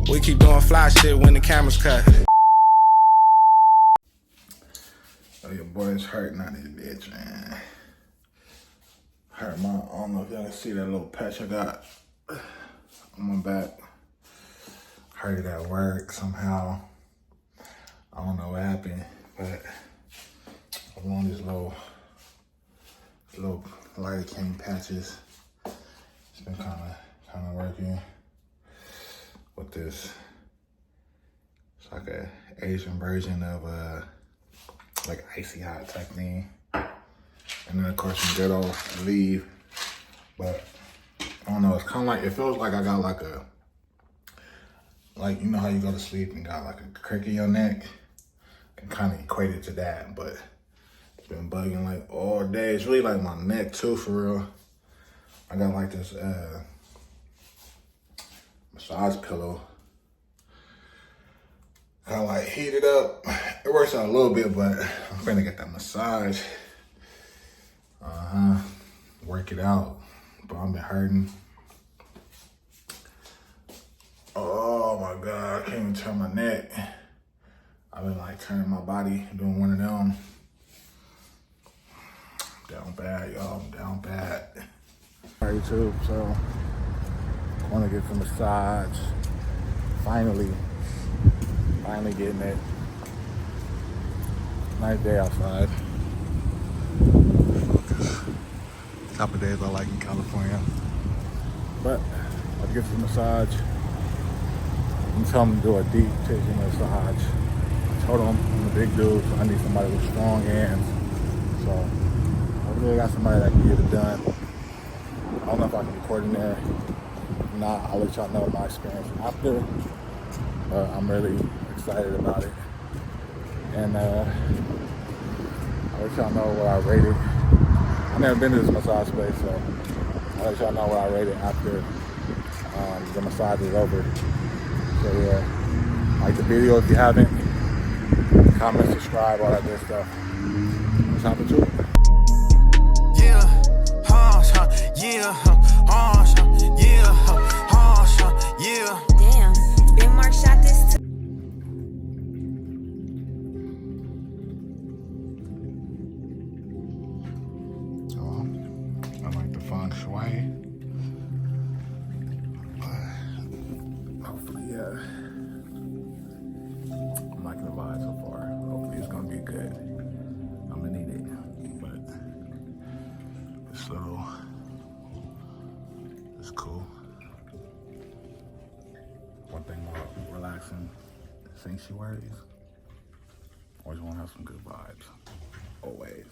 We keep doing fly shit when the cameras cut. Oh, your boy's hurting out this bitch, man. Hurt my, I don't know if y'all can see that little patch I got on my back. Hurt it at work somehow. I don't know what happened, but I'm on these little lidocaine patches. It's been kind of working with this. It's like a Asian version of like icy hot type thing. And then of course some good old leave. But I don't know, it's kind of like, it feels like I got like you know how you go to sleep and got like a crick in your neck? Can kind of equate it to that, but it's been bugging like all day. It's really like my neck too, for real. I got like this massage pillow. Kind of like heat it up. It works out a little bit, but I'm finna get that massage. Work it out. But I've been hurting. Oh my God, I can't even turn my neck. I've been like turning my body, doing one of them. Down bad, y'all, I'm down bad. All right, YouTube, so I wanna get some massage. Finally getting it. Nice day outside. Type of days I like in California. But I'll get some massage. I'm telling them to do a deep tissue massage. I told them I'm a big dude, so I need somebody with strong hands. So I really got somebody that can get it done. I don't know if I can record in there. If not, I'll let y'all know my experience after. But I'm really excited about it. And I'll let y'all know what I rated. I've never been to this massage place, so I'll let y'all know what I rated after the massage is over. So yeah, like the video if you haven't, comment, subscribe, all that good stuff. Let's hop into it. Damn, Ben Mark shot this too. I like the feng shui. Hopefully, I'm liking the vibe so far. Hopefully it's gonna be good. I'm gonna need it, but this little, it's cool. One thing about relaxing sanctuaries, always wanna have some good vibes, always.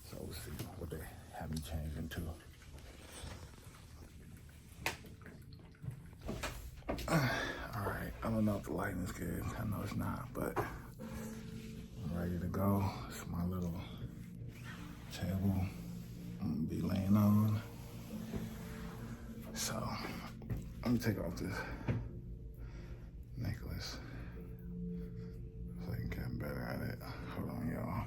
So we'll see what they have me change into. All right, I don't know if the lighting is good. I know it's not, but I'm ready to go. It's my little table I'm gonna be laying on. So let me take off this necklace so I can get better at it. Hold on, y'all.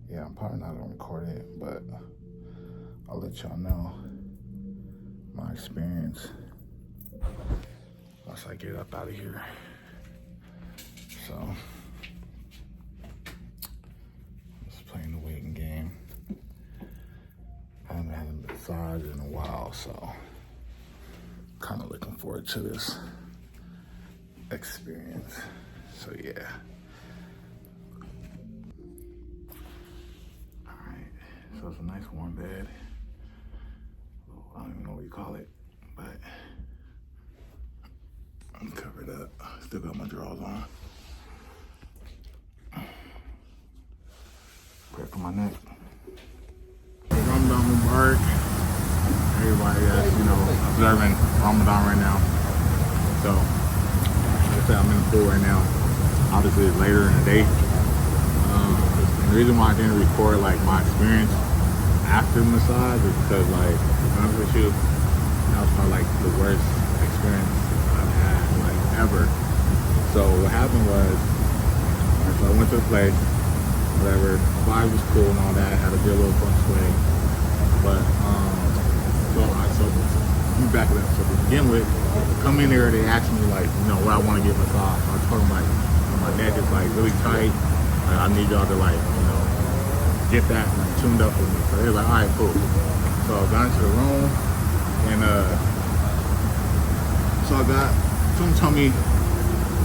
Yeah, I'm probably not gonna record it, but I'll let y'all know my experience once I get up out of here. So, just playing the waiting game. I haven't had a massage in a while, so kind of looking forward to this experience. So yeah. So it's a nice warm bed. I don't even know what you call it, but I'm covered up. Still got my drawers on. Pray for my neck. Ramadan Mubarak. Everybody observing Ramadan right now. So, like I said, I'm in the pool right now. Obviously it's later in the day. And the reason why I didn't record like my experience after the massage is because, like, to be honest with you, that was probably like the worst experience I've had like ever. So what happened was, so I went to the place, whatever, the vibe was cool and all that, had a good little fun swing. But so let me back it up. So to begin with, come in there, they asked me like, where I want to get massage. So I told them like, my neck is like really tight. Like, I need y'all to like, get that like, tuned up with me. So they were like, all right, cool. So I got into the room, and so I got, someone told me,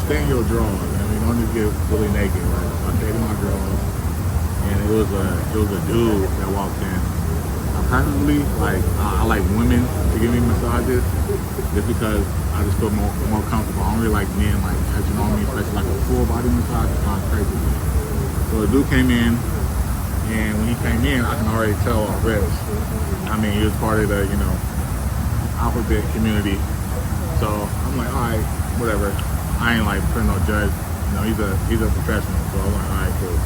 stay in your drawers. Don't just get really naked, right? So I stayed in my drawers, and it was a dude that walked in. Personally, like I like women to give me massages, just because I just feel more comfortable. I don't really like men like touching on me, especially like a full body massage. It's kind of crazy. So the dude came in, and when he came in, I can already tell our reps. He was part of the alphabet community. So I'm like, all right, whatever. I ain't like putting no judge. He's a professional. So I'm like, all right, cool.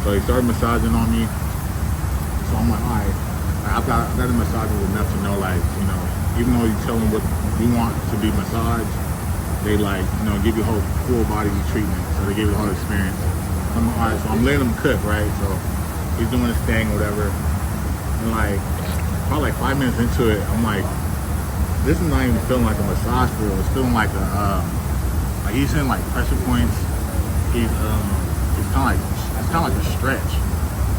So he started massaging on me. So I'm like, all right. I've got the massages enough to know, like, even though you tell them what you want to be massaged, they like, give you a whole full body treatment. So they give you the whole experience. So I'm like, all right, so I'm letting him cook, right? So he's doing his thing, whatever. And like, probably like 5 minutes into it, I'm like, this is not even feeling like a massage for real. It's feeling like like he's hitting like pressure points. It's kind of like a stretch.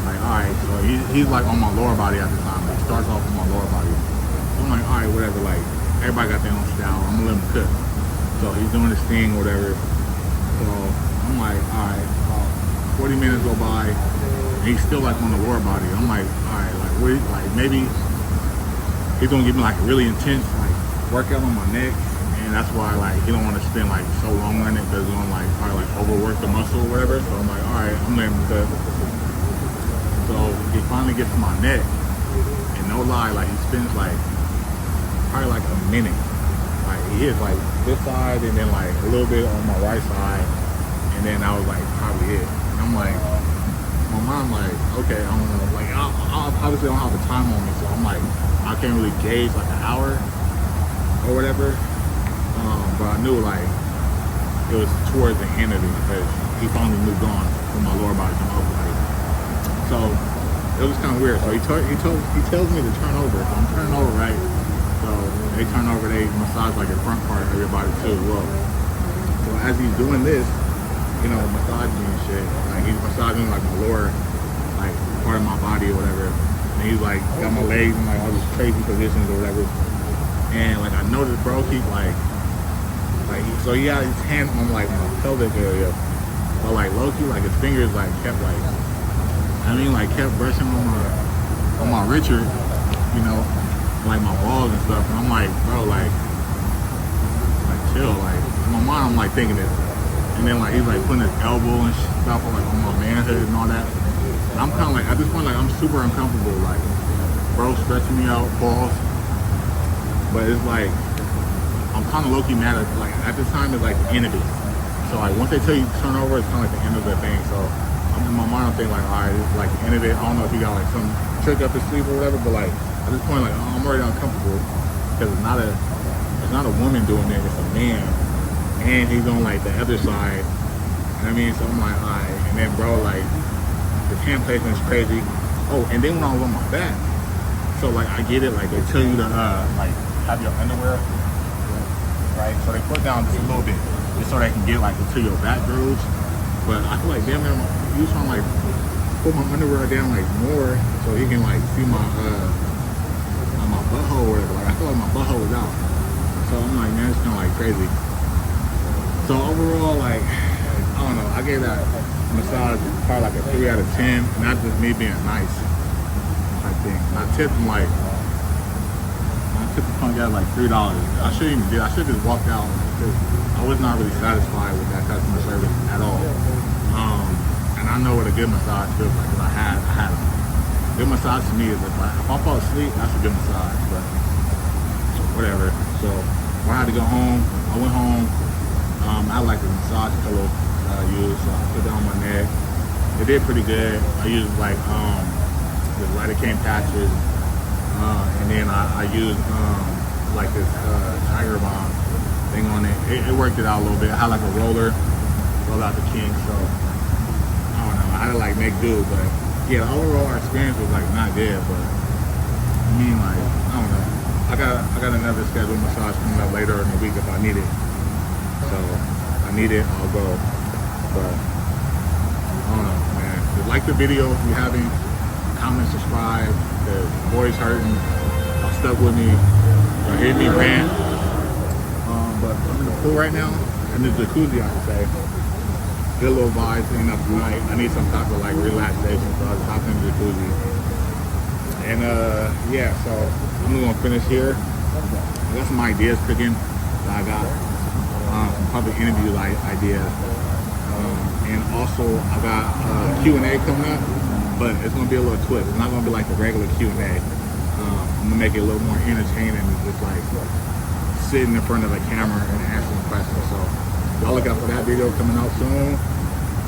Like, all right, so he's like on my lower body at the time. He starts off on my lower body. So I'm like, all right, whatever. Like, everybody got their own style. I'm gonna let him cook. So he's doing his thing, whatever. So I'm like, all right, 40 minutes go by, and he's still like on the lower body. I'm like, all right, like maybe he's gonna give me like a really intense like workout on my neck. And that's why like he don't want to spend like so long on it, because he's gonna like probably like overwork the muscle or whatever. So I'm like, all right, I'm letting him cook. So he finally gets to my neck, and no lie, like he spends like probably like a minute. Like he hits like this side, and then like a little bit on my right side, and then I was like probably it. And I'm like, my mom like, okay, I don't know, like I obviously don't have the time on me, so I'm like, I can't really gauge like an hour or whatever. But I knew like it was towards the end of it, because he finally moved on from my lower body to my upper body. So it was kind of weird. So he tells me to turn over. So I'm turning over, right? So they turn over, they massage like the front part of your body too as well. So as he's doing this, massaging me and shit, like he's massaging like my lower, like part of my body or whatever. And he's like got my legs in like all these crazy positions or whatever. And like I noticed, bro, keep like so he got his hand on like my pelvic area, but like low key, like his fingers like kept like, kept brushing on my Richard, like my balls and stuff. And I'm like, bro, like chill. Like in my mind, I'm like thinking this, and then like he's like putting his elbow and stuff like on my manhood and all that. And I'm kind of like at this point, like I'm super uncomfortable. Like, bro, stretching me out, balls. But it's like, I'm kind of low-key mad at this time, it's like the end of it. So like, once they tell you to turn over, it's kind of like the end of the thing. So I'm in my mind, I'm thinking like, all right, it's like the end of it. I don't know if he got like some trick up his sleeve or whatever, but like, at this point, like, I'm already uncomfortable, because it's not a woman doing it, it's a man. And he's on like the other side. You know what I mean? So I'm like, all right. And then bro, like, the hand placement is crazy. Oh, and then when I was on my back, so like, I get it, like, they tell you to, like, have your underwear, right? So they put down just a little bit, just so they can get like into your back grooves. But I feel like damn near you trying to like put my underwear down like more, so he can like see my my butthole or whatever. Like I feel like my butthole was out. So I'm like, man, it's kind of like crazy. So overall, like, I don't know, I gave that massage probably like a 3 out of 10. Not just me being nice, I think. I tipped him like. The punk guy like $3. I shouldn't even did. I should have just walked out, because I was not really satisfied with that customer service at all. And I know what a good massage feels like, because I had them. Good massage to me is like, if I fall asleep, that's a good massage. But whatever. So when I had to go home, I went home. I had like a massage pillow that I used, so I put that on my neck. It did pretty good. I used like the lidocaine patches. And then I used like this Tiger Bomb thing on it. It worked it out a little bit. I had like a roll out the kink, so I don't know. I had to like make do, but yeah, the overall experience was like not good, but mean, like, I don't know. I got another scheduled massage coming up later in the week if I need it. So I need it, I'll go. But I don't know, man. Just like the video if you haven't, comment, subscribe. The boy's hurting. Y'all stuck with me. Y'all hear me rant. But I'm in the pool right now. In the jacuzzi, I should say. Good little vibes in up tonight. I need some type of like relaxation, so I just hopped in the jacuzzi. And yeah, so I'm gonna finish here. I got some ideas cooking that I got. Some public interview ideas. And also I got Q&A coming up, but it's gonna be a little twist. It's not gonna be like the regular Q&A. I'm gonna make it a little more entertaining and just like sitting in front of a camera and answering questions. So y'all look out for that video coming out soon.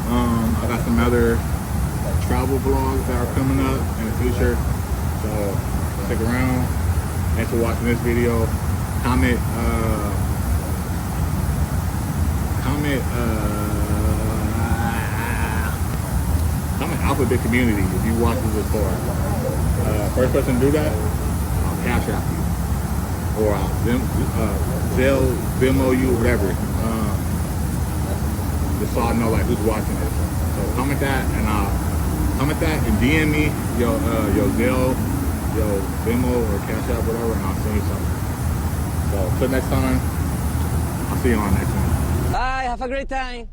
I got some other travel vlogs that are coming up in the future. So stick around. Thanks for watching this video. Comment Alphabet Community if you watch this before. First person to do that, I'll cash out you. Or Zelle, Venmo you, whatever. Just so I know like who's watching this. So comment that and DM me your Zelle, your Venmo or Cash App, whatever, and I'll send you something. So till next time, I'll see you on next one. Bye, have a great time.